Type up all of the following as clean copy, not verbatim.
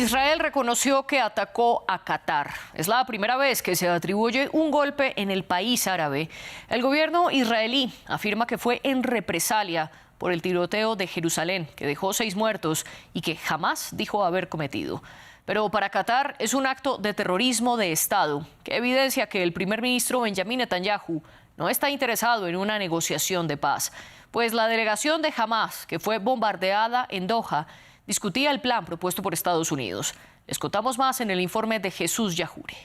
Israel reconoció que atacó a Qatar. Es la primera vez que se atribuye un golpe en el país árabe. El gobierno israelí afirma que fue en represalia por el tiroteo de Jerusalén, que dejó 6 muertos y que jamás dijo haber cometido. Pero para Qatar es un acto de terrorismo de Estado, que evidencia que el primer ministro Benjamin Netanyahu no está interesado en una negociación de paz. Pues la delegación de Hamás, que fue bombardeada en Doha, discutía el plan propuesto por Estados Unidos. Les contamos más en el informe de Jesús Yajure.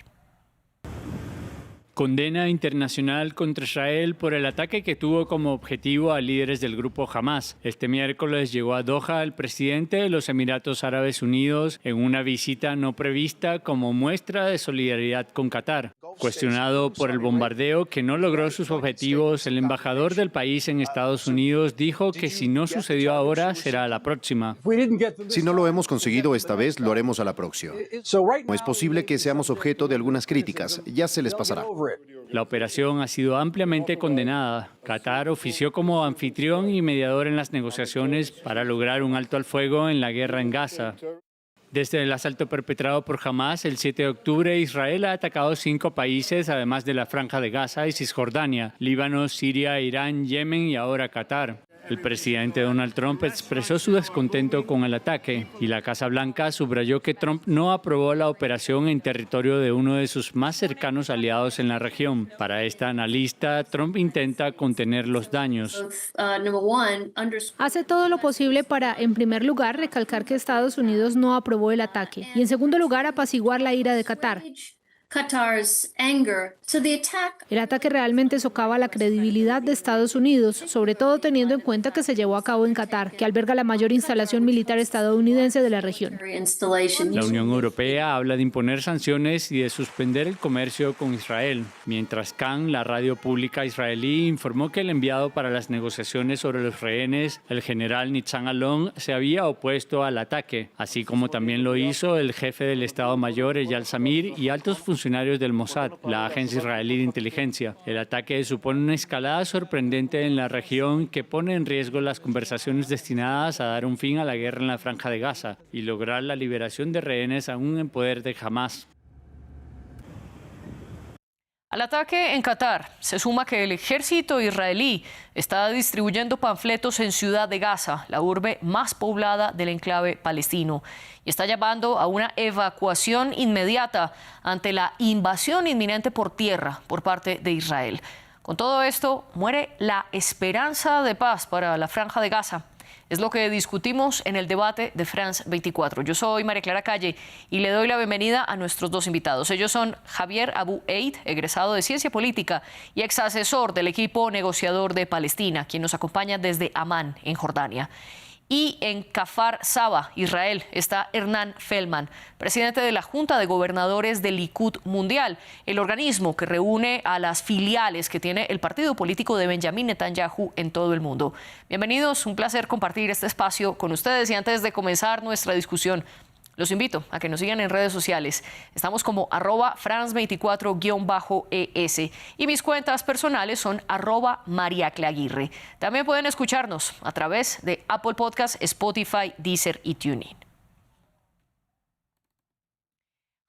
Condena internacional contra Israel por el ataque que tuvo como objetivo a líderes del grupo Hamás. Este miércoles llegó a Doha el presidente de los Emiratos Árabes Unidos en una visita no prevista como muestra de solidaridad con Qatar. Cuestionado por el bombardeo que no logró sus objetivos, el embajador del país en Estados Unidos dijo que si no sucedió ahora, será la próxima. Si no lo hemos conseguido esta vez, lo haremos a la próxima. Es posible que seamos objeto de algunas críticas, ya se les pasará. La operación ha sido ampliamente condenada. Qatar ofició como anfitrión y mediador en las negociaciones para lograr un alto al fuego en la guerra en Gaza. Desde el asalto perpetrado por Hamás el 7 de octubre, Israel ha atacado 5 países, además de la Franja de Gaza y Cisjordania, Líbano, Siria, Irán, Yemen y ahora Qatar. El presidente Donald Trump expresó su descontento con el ataque y la Casa Blanca subrayó que Trump no aprobó la operación en territorio de uno de sus más cercanos aliados en la región. Para esta analista, Trump intenta contener los daños. Hace todo lo posible para, en primer lugar, recalcar que Estados Unidos no aprobó el ataque y, en segundo lugar, apaciguar la ira de Qatar. El ataque realmente socava la credibilidad de Estados Unidos, sobre todo teniendo en cuenta que se llevó a cabo en Qatar, que alberga la mayor instalación militar estadounidense de la región. La Unión Europea habla de imponer sanciones y de suspender el comercio con Israel, mientras Kan, la radio pública israelí, informó que el enviado para las negociaciones sobre los rehenes, el general Nitzan Alon, se había opuesto al ataque, así como también lo hizo el jefe del Estado Mayor, Eyal Zamir, y altos funcionarios del Mossad, la agencia israelí de inteligencia. El ataque supone una escalada sorprendente en la región que pone en riesgo las conversaciones destinadas a dar un fin a la guerra en la Franja de Gaza y lograr la liberación de rehenes aún en poder de Hamás. Al ataque en Qatar se suma que el ejército israelí está distribuyendo panfletos en Ciudad de Gaza, la urbe más poblada del enclave palestino, y está llamando a una evacuación inmediata ante la invasión inminente por tierra por parte de Israel. Con todo esto, muere la esperanza de paz para la Franja de Gaza. Es lo que discutimos en el debate de France 24. Yo soy María Clara Calle y le doy la bienvenida a nuestros 2 invitados. Ellos son Javier Abu Eid, egresado de Ciencia Política y ex asesor del equipo negociador de Palestina, quien nos acompaña desde Amán, en Jordania. Y en Kfar Saba, Israel, está Hernán Feldman, presidente de la Junta de Gobernadores del Likud Mundial, el organismo que reúne a las filiales que tiene el partido político de Benjamin Netanyahu en todo el mundo. Bienvenidos, un placer compartir este espacio con ustedes. Y antes de comenzar nuestra discusión, los invito a que nos sigan en redes sociales. Estamos como @France24_ES y mis cuentas personales son @MariaCleAguirre. También pueden escucharnos a través de Apple Podcasts, Spotify, Deezer y TuneIn.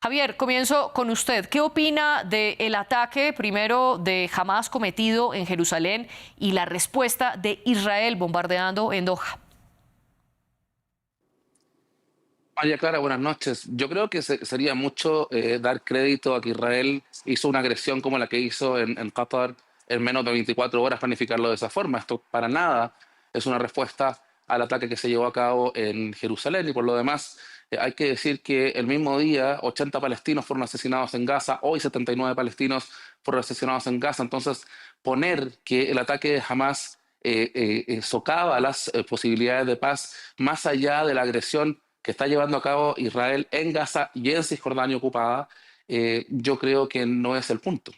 Javier, comienzo con usted. ¿Qué opina del ataque primero de Hamás cometido en Jerusalén y la respuesta de Israel bombardeando en Doha? María Clara, buenas noches. Yo creo que sería mucho dar crédito a que Israel hizo una agresión como la que hizo en Qatar en menos de 24 horas, planificarlo de esa forma. Esto para nada es una respuesta al ataque que se llevó a cabo en Jerusalén. Y por lo demás, hay que decir que el mismo día 80 palestinos fueron asesinados en Gaza, hoy 79 palestinos fueron asesinados en Gaza. Entonces, poner que el ataque de Hamás socava las posibilidades de paz más allá de la agresión que está llevando a cabo Israel en Gaza y en Cisjordania ocupada, yo creo que no es el punto.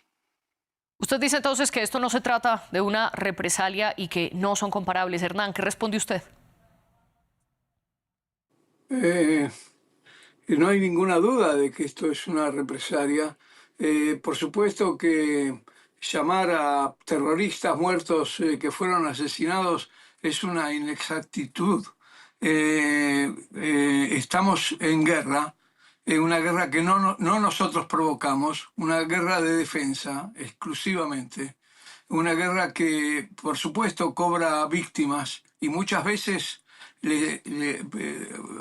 Usted dice entonces que esto no se trata de una represalia y que no son comparables. Hernán, ¿qué responde usted? No hay ninguna duda de que esto es una represalia. Por supuesto que llamar a terroristas muertos que fueron asesinados es una inexactitud. Estamos en guerra una guerra que no nosotros provocamos, una guerra de defensa exclusivamente, una guerra que por supuesto cobra víctimas y muchas veces,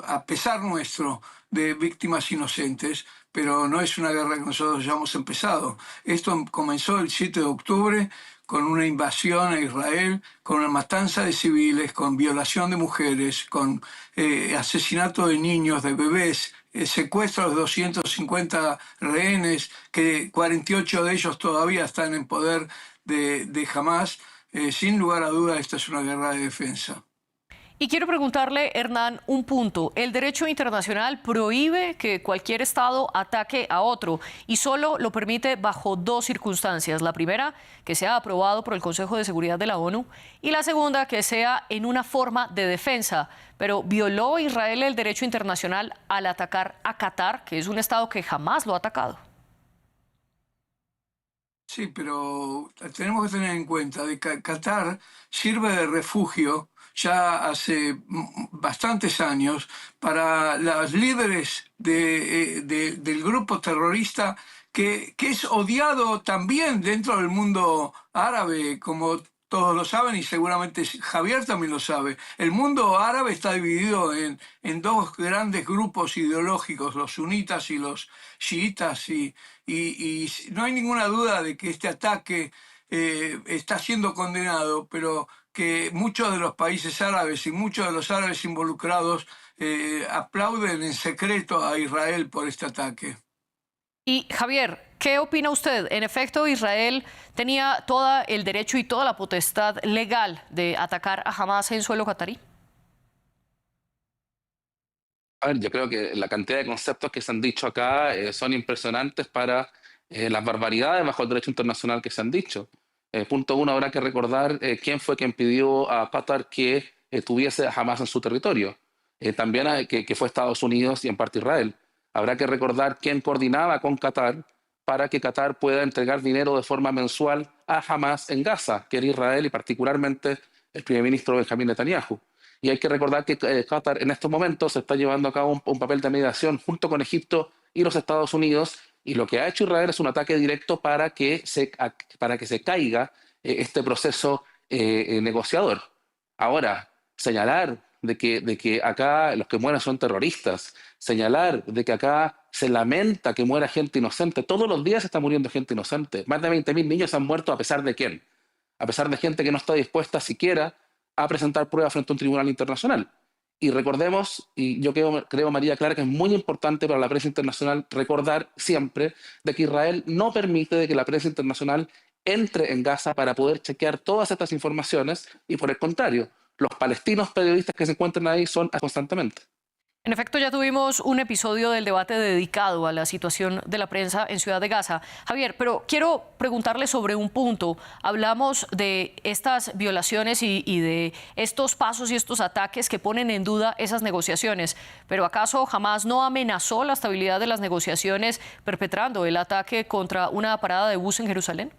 a pesar nuestro, de víctimas inocentes, pero no es una guerra que nosotros hayamos empezado. Esto comenzó el 7 de octubre con una invasión a Israel, con una matanza de civiles, con violación de mujeres, con asesinato de niños, de bebés, secuestro de 250 rehenes, que 48 de ellos todavía están en poder de Hamás. Sin lugar a duda, esta es una guerra de defensa. Y quiero preguntarle, Hernán, un punto. El derecho internacional prohíbe que cualquier Estado ataque a otro y solo lo permite bajo dos circunstancias. La primera, que sea aprobado por el Consejo de Seguridad de la ONU, y la segunda, que sea en una forma de defensa. Pero ¿violó Israel el derecho internacional al atacar a Qatar, que es un Estado que jamás lo ha atacado? Sí, pero tenemos que tener en cuenta que Qatar sirve de refugio ya hace bastantes años para los líderes del grupo terrorista que es odiado también dentro del mundo árabe, como todos lo saben y seguramente Javier también lo sabe. El mundo árabe está dividido en dos grandes grupos ideológicos, los sunitas y los chiitas, y no hay ninguna duda de que este ataque está siendo condenado, pero que muchos de los países árabes y muchos de los árabes involucrados aplauden en secreto a Israel por este ataque. Y Javier, ¿qué opina usted? En efecto, Israel tenía todo el derecho y toda la potestad legal de atacar a Hamás en suelo catarí. A ver, yo creo que la cantidad de conceptos que se han dicho acá son impresionantes para las barbaridades bajo el derecho internacional que se han dicho. Punto uno, habrá que recordar quién fue quien pidió a Qatar que tuviese a Hamás en su territorio. También que fue Estados Unidos y en parte Israel. Habrá que recordar quién coordinaba con Qatar para que Qatar pueda entregar dinero de forma mensual a Hamás en Gaza, que era Israel y particularmente el primer ministro Benjamín Netanyahu. Y hay que recordar que Qatar en estos momentos está llevando a cabo un papel de mediación junto con Egipto y los Estados Unidos, y lo que ha hecho Israel es un ataque directo para que se caiga este proceso negociador. Ahora, señalar de que acá los que mueren son terroristas, señalar de que acá se lamenta que muera gente inocente, todos los días está muriendo gente inocente, más de 20.000 niños han muerto, ¿a pesar de quién? A pesar de gente que no está dispuesta siquiera a presentar pruebas frente a un tribunal internacional. Y recordemos, y yo creo, María Clara, que es muy importante para la prensa internacional recordar siempre de que Israel no permite de que la prensa internacional entre en Gaza para poder chequear todas estas informaciones, y por el contrario, los palestinos periodistas que se encuentran ahí son constantemente. En efecto, ya tuvimos un episodio del debate dedicado a la situación de la prensa en Ciudad de Gaza. Javier, pero quiero preguntarle sobre un punto. Hablamos de estas violaciones y de estos pasos y estos ataques que ponen en duda esas negociaciones. Pero ¿acaso Hamás no amenazó la estabilidad de las negociaciones perpetrando el ataque contra una parada de bus en Jerusalén?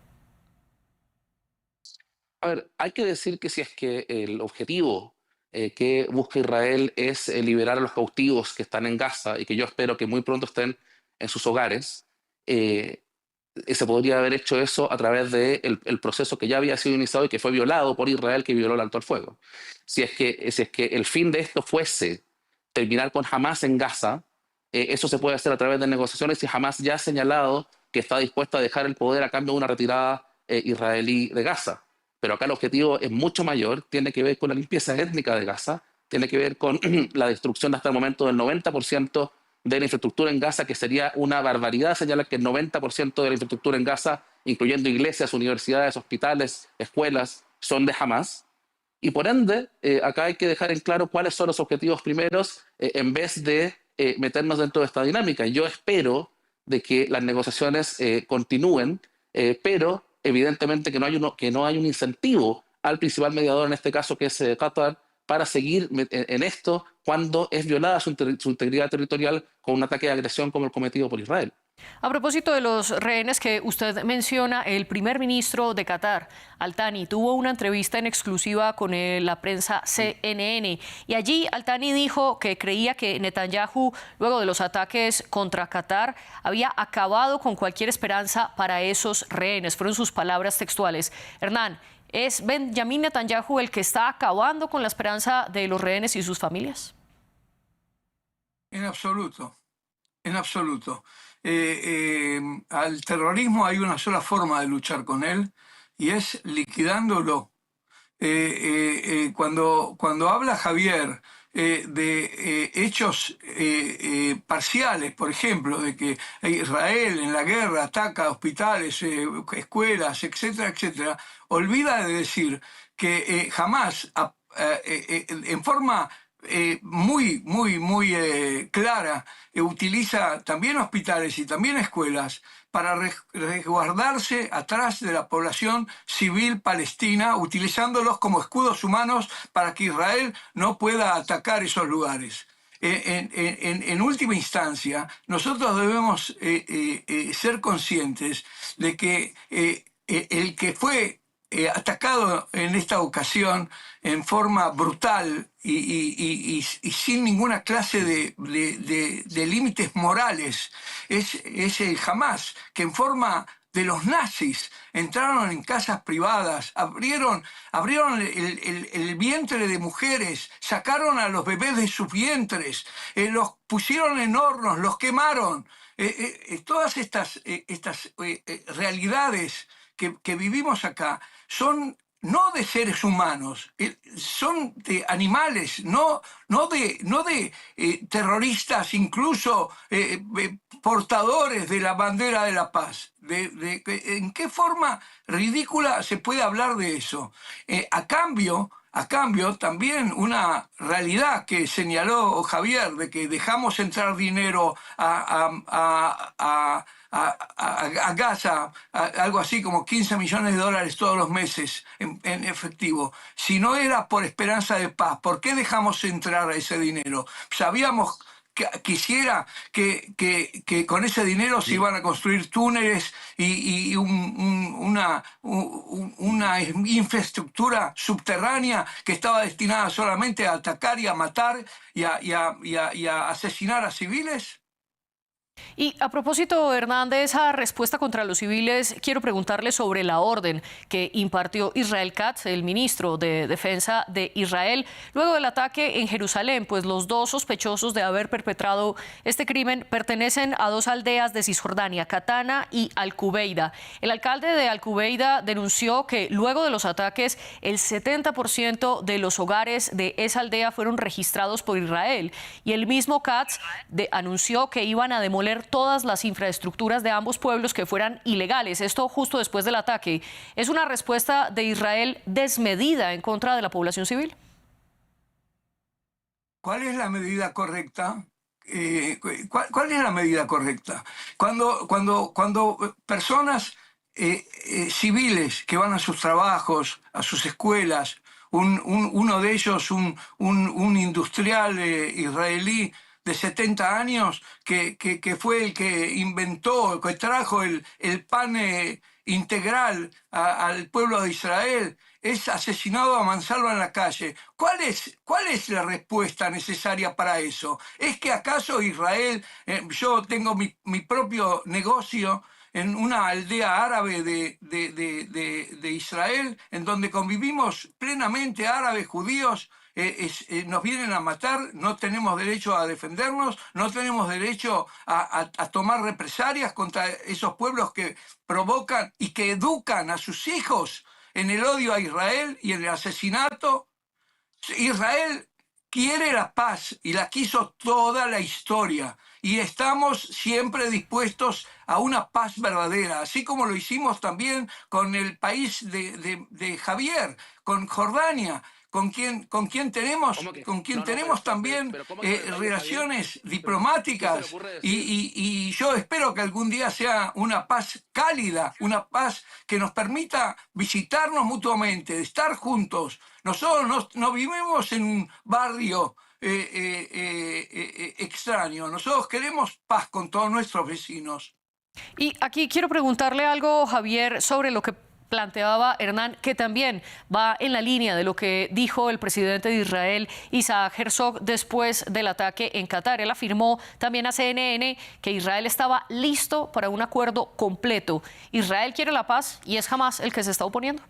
A ver, hay que decir que si es que el objetivo que busca Israel es liberar a los cautivos que están en Gaza y que yo espero que muy pronto estén en sus hogares, se podría haber hecho eso a través del proceso que ya había sido iniciado y que fue violado por Israel, que violó el alto al fuego. Si es que el fin de esto fuese terminar con Hamás en Gaza, eso se puede hacer a través de negociaciones, y Hamás ya ha señalado que está dispuesta a dejar el poder a cambio de una retirada israelí de Gaza. Pero acá el objetivo es mucho mayor, tiene que ver con la limpieza étnica de Gaza, tiene que ver con la destrucción hasta el momento del 90% de la infraestructura en Gaza, que sería una barbaridad señalar que el 90% de la infraestructura en Gaza, incluyendo iglesias, universidades, hospitales, escuelas, son de Hamás. Y por ende, acá hay que dejar en claro cuáles son los objetivos primeros en vez de meternos dentro de esta dinámica. Yo espero de que las negociaciones continúen, pero evidentemente que no hay un incentivo al principal mediador, en este caso que es Qatar, para seguir en esto cuando es violada su integridad territorial con un ataque de agresión como el cometido por Israel. A propósito de los rehenes que usted menciona, el primer ministro de Qatar, Al-Thani, tuvo una entrevista en exclusiva con la prensa CNN y allí Al-Thani dijo que creía que Netanyahu, luego de los ataques contra Qatar, había acabado con cualquier esperanza para esos rehenes. Fueron sus palabras textuales. Hernán, ¿es Benjamin Netanyahu el que está acabando con la esperanza de los rehenes y sus familias? En absoluto, en absoluto. Al terrorismo hay una sola forma de luchar con él y es liquidándolo. Cuando habla Javier de hechos parciales, por ejemplo, de que Israel en la guerra ataca hospitales, escuelas, etcétera, etcétera, olvida de decir que jamás en forma muy clara, utiliza también hospitales y también escuelas para resguardarse atrás de la población civil palestina, utilizándolos como escudos humanos para que Israel no pueda atacar esos lugares. En última instancia, nosotros debemos ser conscientes de que el que fue atacado en esta ocasión en forma brutal y sin ninguna clase de límites morales es el Hamas, que en forma de los nazis entraron en casas privadas, abrieron el vientre de mujeres, sacaron a los bebés de sus vientres, los pusieron en hornos, los quemaron. Todas estas realidades que vivimos acá son no de seres humanos, son de animales, no de terroristas, incluso portadores de la bandera de la paz. ¿En qué forma ridícula se puede hablar de eso? A cambio, también una realidad que señaló Javier, de que dejamos entrar dinero a Gaza, algo así como $15 millones todos los meses en efectivo. Si no era por esperanza de paz, ¿por qué dejamos entrar ese dinero? Sabíamos quisiera que con ese dinero se iban a construir túneles y una infraestructura subterránea que estaba destinada solamente a atacar y a matar y a asesinar a civiles. Y a propósito, Hernán, de esa respuesta contra los civiles, quiero preguntarle sobre la orden que impartió Israel Katz, el ministro de Defensa de Israel, luego del ataque en Jerusalén, pues los dos sospechosos de haber perpetrado este crimen pertenecen a dos aldeas de Cisjordania, Katana y Al-Kubeida. El alcalde de Al-Kubeida denunció que luego de los ataques, el 70% de los hogares de esa aldea fueron registrados por Israel. Y el mismo Katz anunció que iban a demoler todas las infraestructuras de ambos pueblos que fueran ilegales. Esto justo después del ataque. ¿Es una respuesta de Israel desmedida en contra de la población civil? ¿Cuál es la medida correcta? ¿Cuál es la medida correcta? Cuando personas civiles que van a sus trabajos, a sus escuelas, uno de ellos, un industrial israelí, de 70 años, que fue el que inventó, que trajo el pan integral al pueblo de Israel, es asesinado a mansalva en la calle. ¿Cuál es la respuesta necesaria para eso? ¿Es que acaso Israel, yo tengo mi propio negocio en una aldea árabe de Israel, en donde convivimos plenamente árabes, judíos, nos vienen a matar, no tenemos derecho a defendernos, no tenemos derecho a tomar represalias contra esos pueblos que provocan y que educan a sus hijos en el odio a Israel y en el asesinato? Israel quiere la paz y la quiso toda la historia. Y estamos siempre dispuestos a una paz verdadera, así como lo hicimos también con el país de Javier, con Jordania, con quien tenemos también relaciones diplomáticas, y yo espero que algún día sea una paz cálida, una paz que nos permita visitarnos mutuamente, estar juntos. Nosotros no vivimos en un barrio extraño, nosotros queremos paz con todos nuestros vecinos. Y aquí quiero preguntarle algo, Javier, sobre lo que planteaba Hernán, que también va en la línea de lo que dijo el presidente de Israel, Isaac Herzog, después del ataque en Qatar. Él afirmó también a CNN que Israel estaba listo para un acuerdo completo. Israel quiere la paz y es Hamás el que se está oponiendo.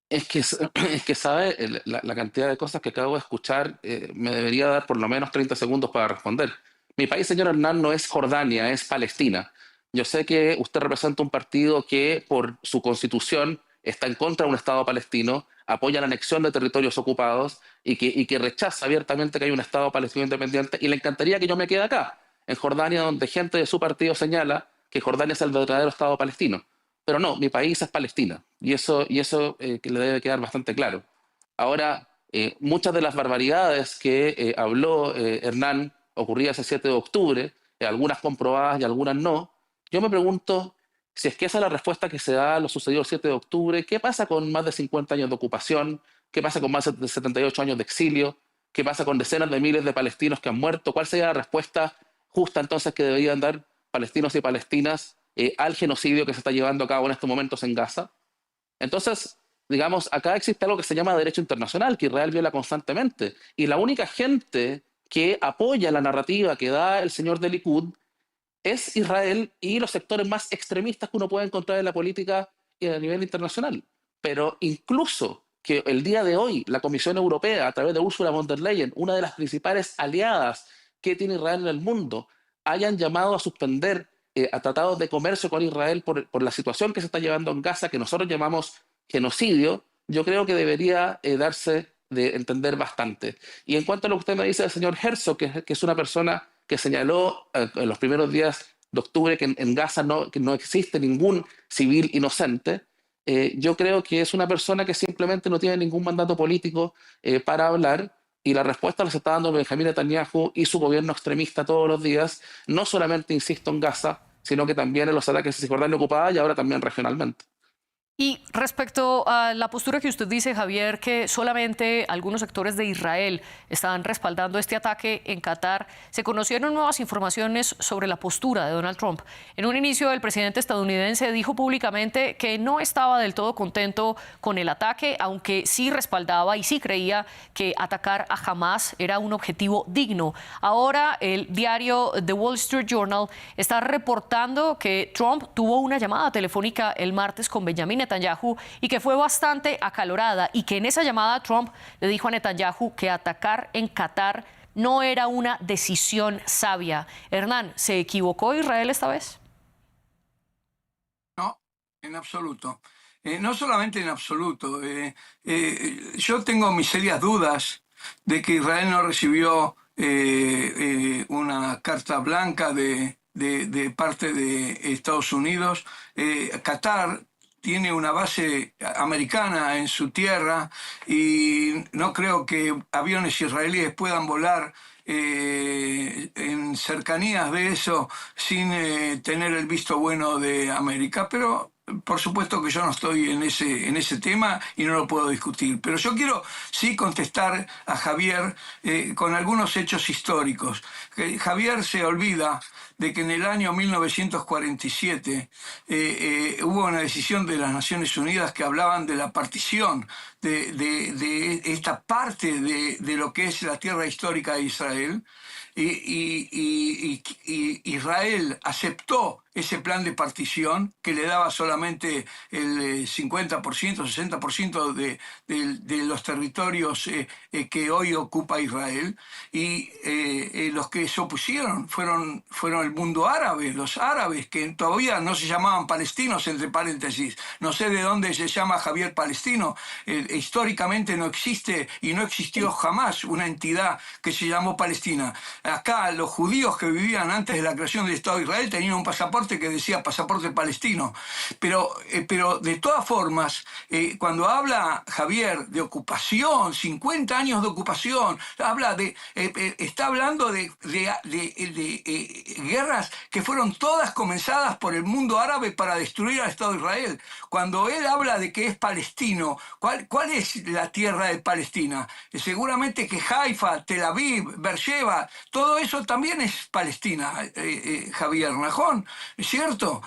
Es que sabe, la cantidad de cosas que acabo de escuchar me debería dar por lo menos 30 segundos para responder. Mi país, señor Hernán, no es Jordania, es Palestina. Yo sé que usted representa un partido que por su constitución está en contra de un Estado palestino, apoya la anexión de territorios ocupados y que rechaza abiertamente que hay un Estado palestino independiente, y le encantaría que yo me quede acá, en Jordania, donde gente de su partido señala que Jordania es el verdadero Estado palestino. Pero no, mi país es Palestina, y eso que le debe quedar bastante claro. Ahora, muchas de las barbaridades que habló Hernán ocurridas el 7 de octubre, algunas comprobadas y algunas no. Yo me pregunto si es que esa es la respuesta que se da a lo sucedido el 7 de octubre. ¿Qué pasa con más de 50 años de ocupación? ¿Qué pasa con más de 78 años de exilio? ¿Qué pasa con decenas de miles de palestinos que han muerto? ¿Cuál sería la respuesta justa entonces que deberían dar palestinos y palestinas al genocidio que se está llevando a cabo en estos momentos en Gaza? Entonces, digamos, acá existe algo que se llama derecho internacional, que Israel viola constantemente. Y la única gente que apoya la narrativa que da el señor de Likud es Israel y los sectores más extremistas que uno puede encontrar en la política y a nivel internacional. Pero incluso que el día de hoy la Comisión Europea, a través de Ursula von der Leyen, una de las principales aliadas que tiene Israel en el mundo, hayan llamado a suspender a tratados de comercio con Israel por la situación que se está llevando en Gaza, que nosotros llamamos genocidio, yo creo que debería darse de entender bastante. Y en cuanto a lo que usted me dice del señor Herzog, que es una persona que señaló en los primeros días de octubre que en Gaza que no existe ningún civil inocente, yo creo que es una persona que simplemente no tiene ningún mandato político para hablar, y la respuesta la está dando Benjamín Netanyahu y su gobierno extremista todos los días, no solamente, insisto, en Gaza, sino que también en los ataques en Cisjordania ocupada y ahora también regionalmente. Y respecto a la postura que usted dice, Javier, que solamente algunos sectores de Israel estaban respaldando este ataque en Qatar, se conocieron nuevas informaciones sobre la postura de Donald Trump. En un inicio, el presidente estadounidense dijo públicamente que no estaba del todo contento con el ataque, aunque sí respaldaba y sí creía que atacar a Hamás era un objetivo digno. Ahora, el diario The Wall Street Journal está reportando que Trump tuvo una llamada telefónica el martes con Benjamin Netanyahu y que fue bastante acalorada, y que en esa llamada Trump le dijo a Netanyahu que atacar en Qatar no era una decisión sabia. Hernán, ¿se equivocó Israel esta vez? No, en absoluto. No solamente en absoluto. Yo tengo mis serias dudas de que Israel no recibió una carta blanca de parte de Estados Unidos. Qatar tiene una base americana en su tierra y no creo que aviones israelíes puedan volar en cercanías de eso sin tener el visto bueno de América. Pero por supuesto que yo no estoy en ese tema y no lo puedo discutir. Pero yo quiero sí contestar a Javier con algunos hechos históricos. Javier se olvida de que en el año 1947 hubo una decisión de las Naciones Unidas que hablaban de la partición de esta parte de lo que es la tierra histórica de Israel. Y Israel aceptó ese plan de partición que le daba solamente el 50%, 60% de los territorios que hoy ocupa Israel, y los que se opusieron fueron el mundo árabe, los árabes, que todavía no se llamaban palestinos, entre paréntesis. No sé de dónde se llama Javier palestino. Históricamente no existe y no existió jamás una entidad que se llamó Palestina. Acá los judíos que vivían antes de la creación del Estado de Israel tenían un pasaporte que decía pasaporte palestino. Pero de todas formas, cuando habla Javier de ocupación, 50 años de ocupación, está hablando de guerras que fueron todas comenzadas por el mundo árabe para destruir al Estado de Israel. Cuando él habla de que es palestino, ¿cuál es la tierra de Palestina? Seguramente que Haifa, Tel Aviv, Beersheba, todo eso también es Palestina, Javier Najón, ¿es cierto?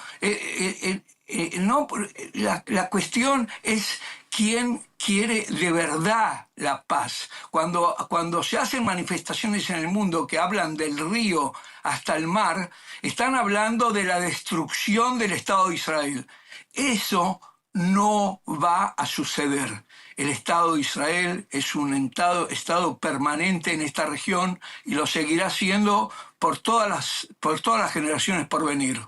No, la cuestión es quién quiere de verdad la paz. Cuando se hacen manifestaciones en el mundo que hablan del río hasta el mar, están hablando de la destrucción del Estado de Israel. Eso no va a suceder. El Estado de Israel es un estado permanente en esta región y lo seguirá siendo por todas las generaciones por venir.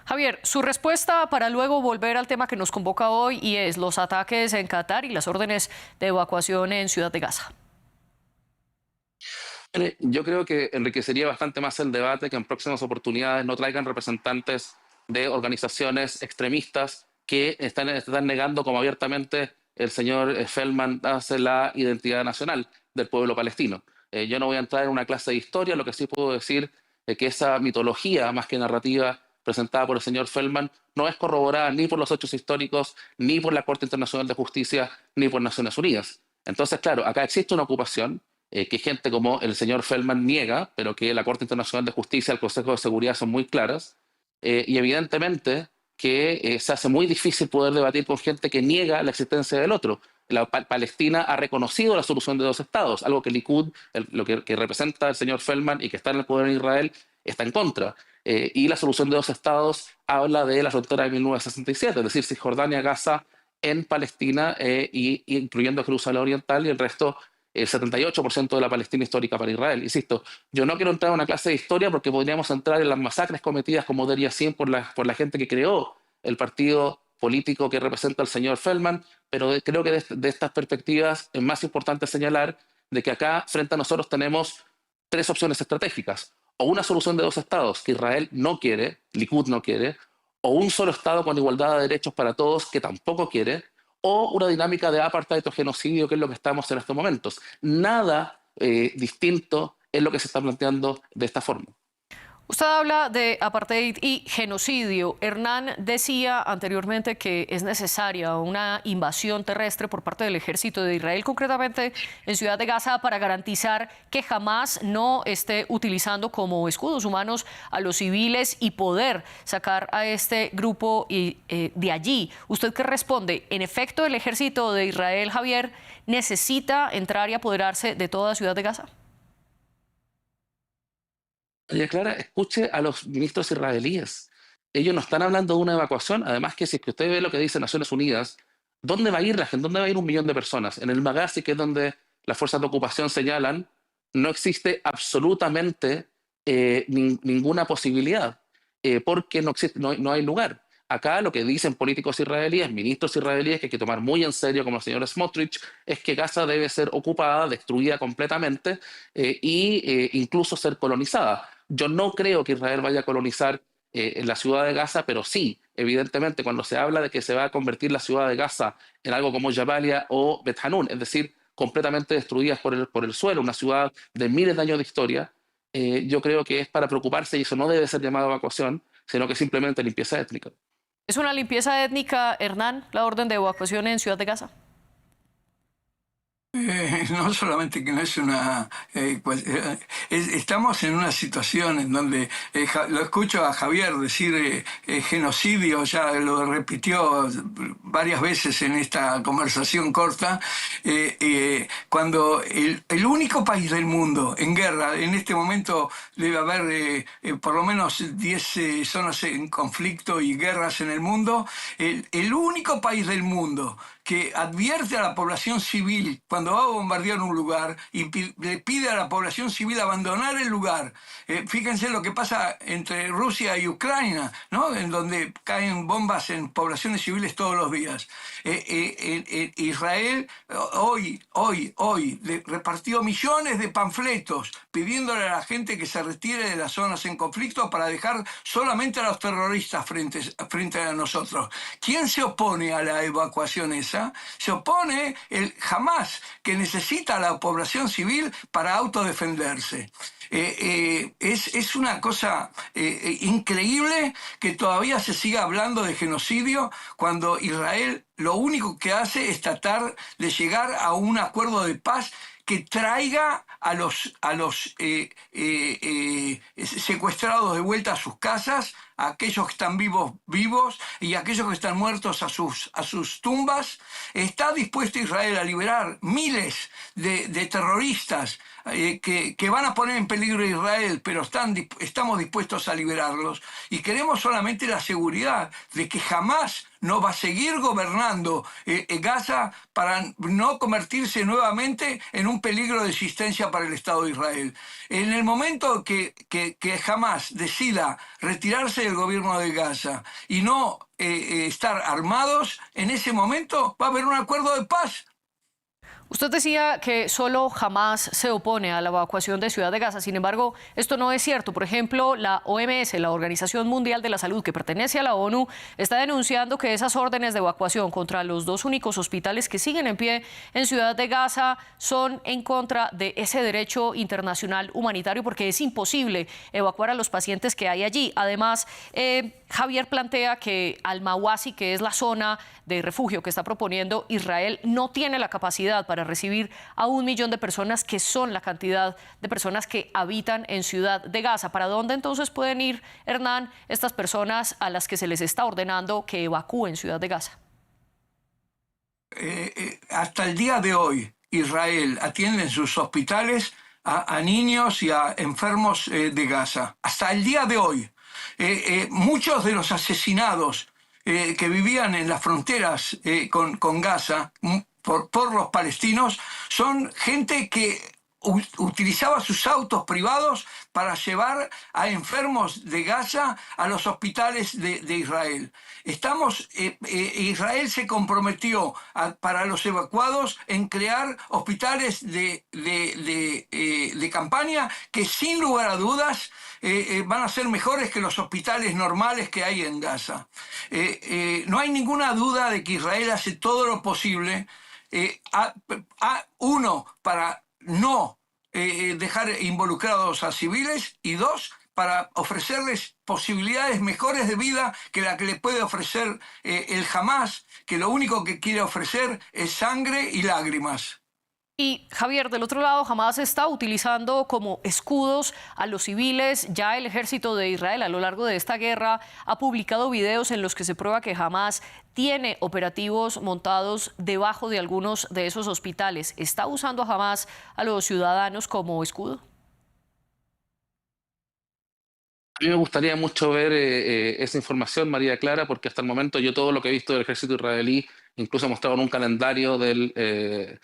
Javier, su respuesta para luego volver al tema que nos convoca hoy y es los ataques en Qatar y las órdenes de evacuación en Ciudad de Gaza. Yo creo que enriquecería bastante más el debate que en próximas oportunidades no traigan representantes de organizaciones extremistas que están negando como abiertamente el señor Feldman hace la identidad nacional del pueblo palestino. Yo no voy a entrar en una clase de historia, lo que sí puedo decir es que esa mitología más que narrativa presentada por el señor Feldman no es corroborada ni por los hechos históricos, ni por la Corte Internacional de Justicia, ni por Naciones Unidas. Entonces, claro, acá existe una ocupación que gente como el señor Feldman niega, pero que la Corte Internacional de Justicia, el Consejo de Seguridad son muy claras, y evidentemente que se hace muy difícil poder debatir con gente que niega la existencia del otro. Palestina ha reconocido la solución de dos estados, algo que Likud, lo que representa el señor Feldman y que está en el poder en Israel, está en contra. Y la solución de dos estados habla de la frontera de 1967, es decir, Cisjordania, Gaza en Palestina, incluyendo Jerusalén Oriental y el resto, el 78% de la Palestina histórica para Israel. Insisto, yo no quiero entrar en una clase de historia porque podríamos entrar en las masacres cometidas como Deir Yassin por la gente que creó el partido político que representa al señor Feldman, pero creo que de estas perspectivas es más importante señalar de que acá frente a nosotros tenemos tres opciones estratégicas. O una solución de dos estados que Israel no quiere, Likud no quiere, o un solo estado con igualdad de derechos para todos que tampoco quiere, o una dinámica de apartheid o genocidio, que es lo que estamos en estos momentos. Nada distinto es lo que se está planteando de esta forma. Usted habla de apartheid y genocidio. Hernán decía anteriormente que es necesaria una invasión terrestre por parte del ejército de Israel, concretamente en Ciudad de Gaza, para garantizar que jamás no esté utilizando como escudos humanos a los civiles y poder sacar a este grupo de allí. ¿Usted qué responde? En efecto, el ejército de Israel, Javier, necesita entrar y apoderarse de toda Ciudad de Gaza. Oye, Clara, escuche a los ministros israelíes. Ellos no están hablando de una evacuación. Además que si es que usted ve lo que dice Naciones Unidas, ¿dónde va a ir la gente? ¿Dónde va a ir 1 millón de personas? En el Magazzi, que es donde las fuerzas de ocupación señalan, no existe absolutamente ninguna posibilidad, porque no hay lugar. Acá lo que dicen políticos israelíes, ministros israelíes, que hay que tomar muy en serio, como el señor Smotrich, es que Gaza debe ser ocupada, destruida completamente incluso ser colonizada. Yo no creo que Israel vaya a colonizar en la ciudad de Gaza, pero sí, evidentemente, cuando se habla de que se va a convertir la ciudad de Gaza en algo como Jabalia o Bet Hanun, es decir, completamente destruidas por el suelo, una ciudad de miles de años de historia, yo creo que es para preocuparse y eso no debe ser llamado evacuación, sino que simplemente limpieza étnica. ¿Es una limpieza étnica, Hernán, la orden de evacuación en Ciudad de Gaza? No solamente que no es una... estamos en una situación en donde, lo escucho a Javier decir genocidio, ya lo repitió varias veces en esta conversación corta, cuando el único país del mundo en guerra, en este momento debe haber por lo menos 10 zonas en conflicto y guerras en el mundo, el único país del mundo que advierte a la población civil cuando va a bombardear un lugar y le pide a la población civil abandonar el lugar. Fíjense lo que pasa entre Rusia y Ucrania, ¿no? En donde caen bombas en poblaciones civiles todos los días. Israel hoy repartió millones de panfletos pidiéndole a la gente que se retire de las zonas en conflicto para dejar solamente a los terroristas frente a nosotros. ¿Quién se opone a la evacuación esa? Gaza, se opone el Hamas, que necesita a la población civil para autodefenderse. Es una cosa increíble que todavía se siga hablando de genocidio cuando Israel lo único que hace es tratar de llegar a un acuerdo de paz que traiga a los secuestrados de vuelta a sus casas, a aquellos que están vivos y a aquellos que están muertos a sus tumbas. Está dispuesto Israel a liberar miles de terroristas que van a poner en peligro a Israel, pero estamos dispuestos a liberarlos. Y queremos solamente la seguridad de que jamás no va a seguir gobernando Gaza para no convertirse nuevamente en un peligro de existencia para el Estado de Israel. En el momento que Hamas decida retirarse del gobierno de Gaza y no estar armados, en ese momento va a haber un acuerdo de paz. Usted decía que solo Hamas se opone a la evacuación de Ciudad de Gaza. Sin embargo, esto no es cierto. Por ejemplo, la OMS, la Organización Mundial de la Salud, que pertenece a la ONU, está denunciando que esas órdenes de evacuación contra los dos únicos hospitales que siguen en pie en Ciudad de Gaza son en contra de ese derecho internacional humanitario, porque es imposible evacuar a los pacientes que hay allí. Además, Javier plantea que Al-Mawasi, que es la zona de refugio que está proponiendo Israel, no tiene la capacidad para recibir a 1 millón de personas, que son la cantidad de personas que habitan en Ciudad de Gaza. ¿Para dónde entonces pueden ir, Hernán, estas personas a las que se les está ordenando que evacúen Ciudad de Gaza? Hasta el día de hoy, Israel atiende en sus hospitales a niños y a enfermos de Gaza. Hasta el día de hoy. Muchos de los asesinados que vivían en las fronteras con Gaza por los palestinos son gente que utilizaba sus autos privados para llevar a enfermos de Gaza a los hospitales de Israel. Israel se comprometió para los evacuados en crear hospitales de campaña que sin lugar a dudas van a ser mejores que los hospitales normales que hay en Gaza. No hay ninguna duda de que Israel hace todo lo posible, uno, para no dejar involucrados a civiles, y dos, para ofrecerles posibilidades mejores de vida que la que le puede ofrecer el Hamas, que lo único que quiere ofrecer es sangre y lágrimas. Y Javier, del otro lado, Hamas está utilizando como escudos a los civiles. Ya el ejército de Israel a lo largo de esta guerra ha publicado videos en los que se prueba que Hamas tiene operativos montados debajo de algunos de esos hospitales. ¿Está usando Hamas a los ciudadanos como escudo? A mí me gustaría mucho ver esa información, María Clara, porque hasta el momento yo todo lo que he visto del ejército israelí, incluso he mostrado en un calendario del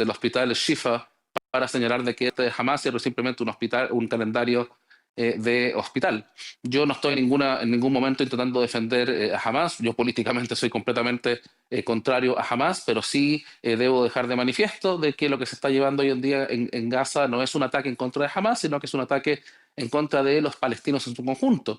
hospital Shifa para señalar de que este es Hamas y es simplemente un calendario de hospital. Yo no estoy en ningún momento intentando defender a Hamas. Yo políticamente soy completamente contrario a Hamas, pero sí debo dejar de manifiesto de que lo que se está llevando hoy en día en Gaza no es un ataque en contra de Hamas, sino que es un ataque en contra de los palestinos en su conjunto.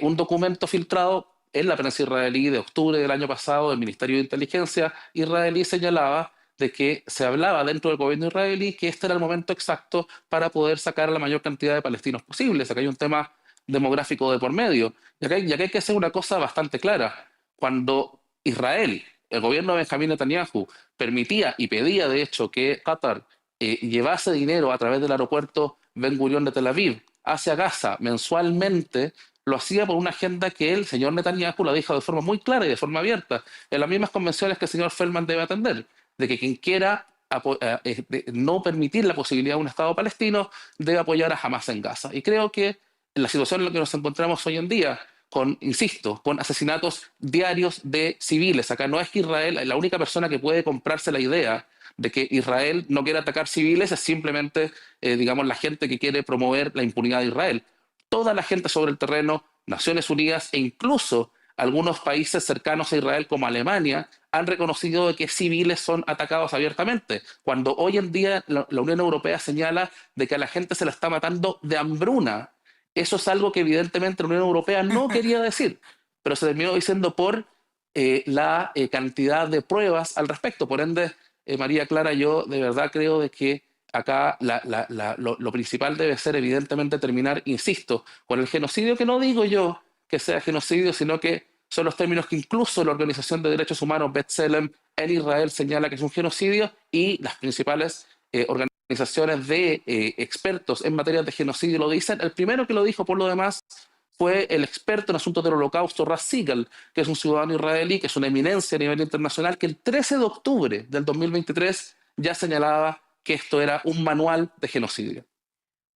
Un documento filtrado en la prensa israelí de octubre del año pasado del Ministerio de Inteligencia israelí señalaba de que se hablaba dentro del gobierno israelí que este era el momento exacto para poder sacar a la mayor cantidad de palestinos posibles. Acá hay un tema demográfico de por medio. Y acá hay que hacer una cosa bastante clara. Cuando Israel, el gobierno de Benjamín Netanyahu, permitía y pedía, de hecho, que Qatar llevase dinero a través del aeropuerto Ben Gurion de Tel Aviv hacia Gaza mensualmente, lo hacía por una agenda que el señor Netanyahu la dijo de forma muy clara y de forma abierta, en las mismas convenciones que el señor Feldman debe atender, de que quien quiera no permitir la posibilidad de un Estado palestino debe apoyar a Hamas en Gaza. Y creo que en la situación en la que nos encontramos hoy en día, insisto, con asesinatos diarios de civiles, acá no es que Israel, la única persona que puede comprarse la idea de que Israel no quiere atacar civiles es simplemente, digamos, la gente que quiere promover la impunidad de Israel. Toda la gente sobre el terreno, Naciones Unidas e incluso algunos países cercanos a Israel como Alemania han reconocido que civiles son atacados abiertamente, cuando hoy en día la Unión Europea señala de que a la gente se la está matando de hambruna. Eso es algo que evidentemente la Unión Europea no quería decir, pero se terminó diciendo por la cantidad de pruebas al respecto. Por ende, María Clara, yo de verdad creo de que acá lo principal debe ser evidentemente terminar, insisto, con el genocidio, que no digo yo que sea genocidio, sino que son los términos que incluso la Organización de Derechos Humanos, B'Tselem, en Israel señala que es un genocidio, y las principales organizaciones de expertos en materia de genocidio lo dicen. El primero que lo dijo, por lo demás, fue el experto en asuntos del Holocausto, Ras Sigal, que es un ciudadano israelí, que es una eminencia a nivel internacional, que el 13 de octubre del 2023 ya señalaba que esto era un manual de genocidio.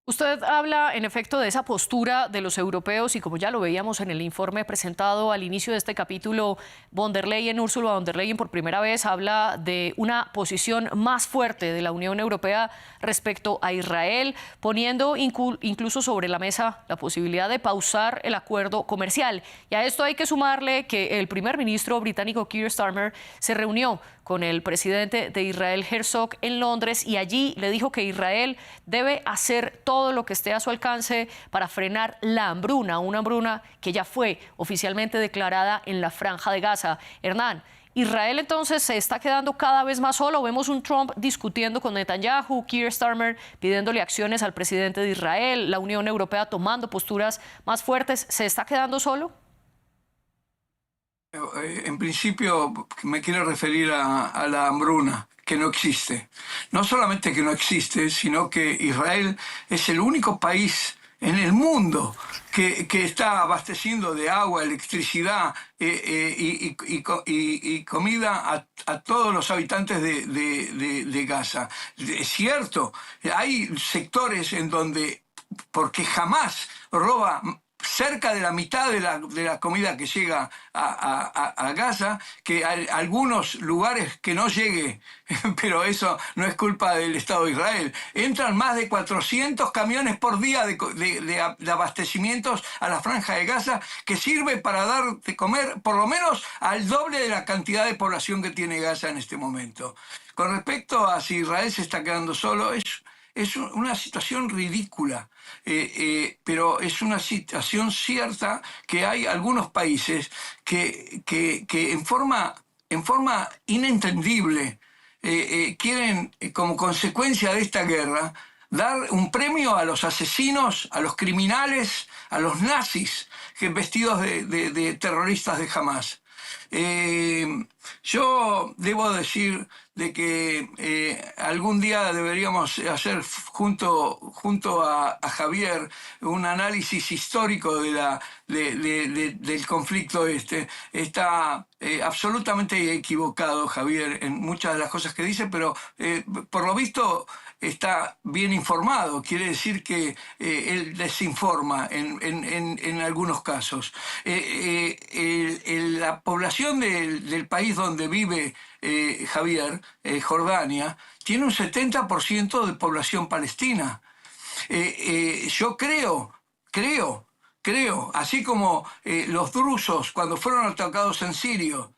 Usted habla, en efecto, de esa postura de los europeos y, como ya lo veíamos en el informe presentado al inicio de este capítulo, Ursula von der Leyen por primera vez habla de una posición más fuerte de la Unión Europea respecto a Israel, poniendo incluso sobre la mesa la posibilidad de pausar el acuerdo comercial. Y a esto hay que sumarle que el primer ministro británico Keir Starmer se reunió con el presidente de Israel, Herzog, en Londres, y allí le dijo que Israel debe hacer todo lo que esté a su alcance para frenar la hambruna, una hambruna que ya fue oficialmente declarada en la Franja de Gaza. Hernán, Israel entonces se está quedando cada vez más solo. Vemos un Trump discutiendo con Netanyahu, Keir Starmer pidiéndole acciones al presidente de Israel, la Unión Europea tomando posturas más fuertes. ¿Se está quedando solo? En principio me quiero referir a la hambruna, que no existe. No solamente que no existe, sino que Israel es el único país en el mundo que está abasteciendo de agua, electricidad y comida a todos los habitantes de Gaza. Es cierto, hay sectores en donde, porque jamás roba cerca de la mitad de la comida que llega a Gaza, que hay algunos lugares que no llegue, pero eso no es culpa del Estado de Israel. Entran más de 400 camiones por día de abastecimientos a la Franja de Gaza, que sirve para dar de comer por lo menos al doble de la cantidad de población que tiene Gaza en este momento. Con respecto a si Israel se está quedando solo, es una situación ridícula, pero es una situación cierta, que hay algunos países que en forma inentendible quieren, como consecuencia de esta guerra, dar un premio a los asesinos, a los criminales, a los nazis vestidos de terroristas de Hamás. Yo debo decir de que algún día deberíamos hacer junto a Javier un análisis histórico del conflicto este. Está absolutamente equivocado Javier en muchas de las cosas que dice, pero por lo visto está bien informado. Quiere decir que él desinforma en algunos casos. La población del país donde vive Javier, Jordania, tiene un 70% de población palestina. Yo creo, así como los drusos, cuando fueron atacados en Siria,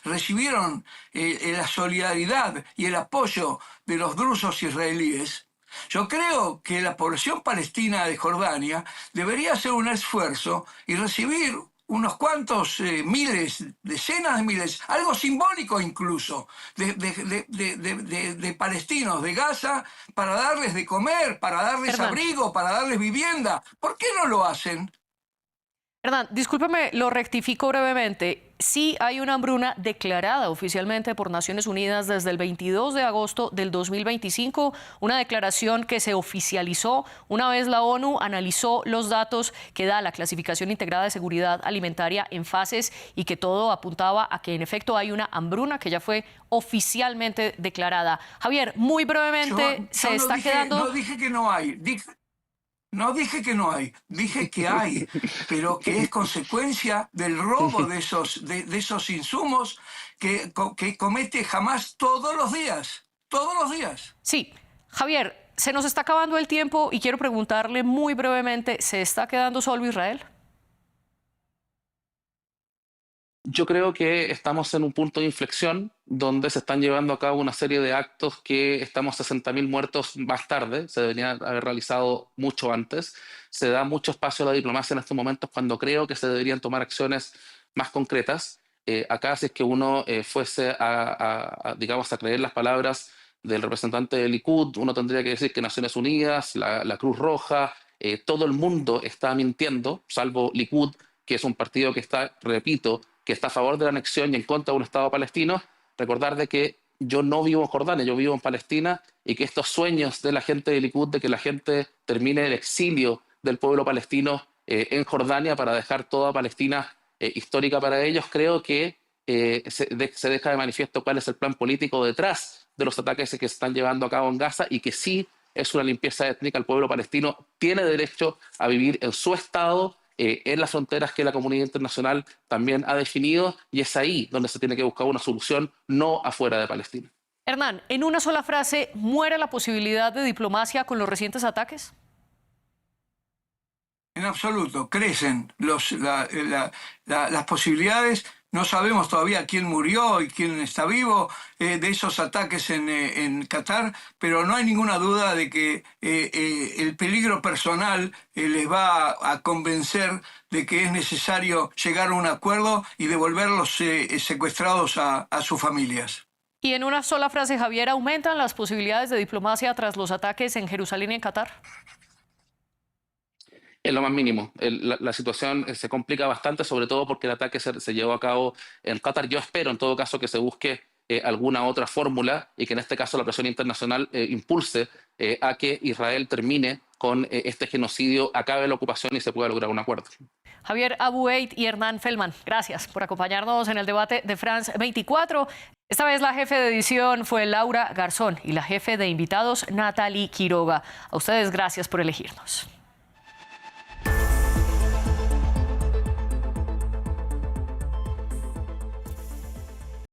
recibieron la solidaridad y el apoyo de los drusos israelíes, yo creo que la población palestina de Jordania debería hacer un esfuerzo y recibir unos cuantos miles, decenas de miles, algo simbólico incluso, de palestinos de Gaza, para darles de comer, para darles abrigo, para darles vivienda. ¿Por qué no lo hacen? Hernán, discúlpeme, lo rectifico brevemente. Sí hay una hambruna declarada oficialmente por Naciones Unidas desde el 22 de agosto del 2025, una declaración que se oficializó una vez la ONU analizó los datos que da la Clasificación Integrada de Seguridad Alimentaria en fases, y que todo apuntaba a que en efecto hay una hambruna que ya fue oficialmente declarada. Javier, muy brevemente, se está quedando... No dije que no hay, No dije que no hay, dije que hay, pero que es consecuencia del robo de esos insumos que comete Hamás todos los días. Sí, Javier, se nos está acabando el tiempo y quiero preguntarle muy brevemente, ¿se está quedando solo Israel? Yo creo que estamos en un punto de inflexión donde se están llevando a cabo una serie de actos que estamos 60.000 muertos más tarde, se deberían haber realizado mucho antes. Se da mucho espacio a la diplomacia en estos momentos cuando creo que se deberían tomar acciones más concretas. acá, si es que uno fuese digamos, a creer las palabras del representante del Likud, uno tendría que decir que Naciones Unidas, la Cruz Roja, todo el mundo está mintiendo, salvo Likud, que es un partido que está, repito, que está a favor de la anexión y en contra de un Estado palestino. Recordar de que yo no vivo en Jordania, yo vivo en Palestina, y que estos sueños de la gente de Likud de que la gente termine el exilio del pueblo palestino en Jordania para dejar toda Palestina histórica para ellos, creo que se deja de manifiesto cuál es el plan político detrás de los ataques que se están llevando a cabo en Gaza, y que sí es una limpieza étnica. El pueblo palestino tiene derecho a vivir en su Estado, en las fronteras que la comunidad internacional también ha definido, y es ahí donde se tiene que buscar una solución, no afuera de Palestina. Hernán, en una sola frase, ¿muere la posibilidad de diplomacia con los recientes ataques? En absoluto, crecen las posibilidades. No sabemos todavía quién murió y quién está vivo de esos ataques en Qatar, pero no hay ninguna duda de que el peligro personal les va a convencer de que es necesario llegar a un acuerdo y devolver los secuestrados a sus familias. Y en una sola frase, Javier, ¿aumentan las posibilidades de diplomacia tras los ataques en Jerusalén y en Qatar? En lo más mínimo. La situación se complica bastante, sobre todo porque el ataque se llevó a cabo en Qatar. Yo espero, en todo caso, que se busque alguna otra fórmula y que en este caso la presión internacional impulse a que Israel termine con este genocidio, acabe la ocupación y se pueda lograr un acuerdo. Javier Abu Eid y Hernán Feldman, gracias por acompañarnos en el debate de France 24. Esta vez la jefe de edición fue Laura Garzón y la jefe de invitados Natalie Quiroga. A ustedes, gracias por elegirnos.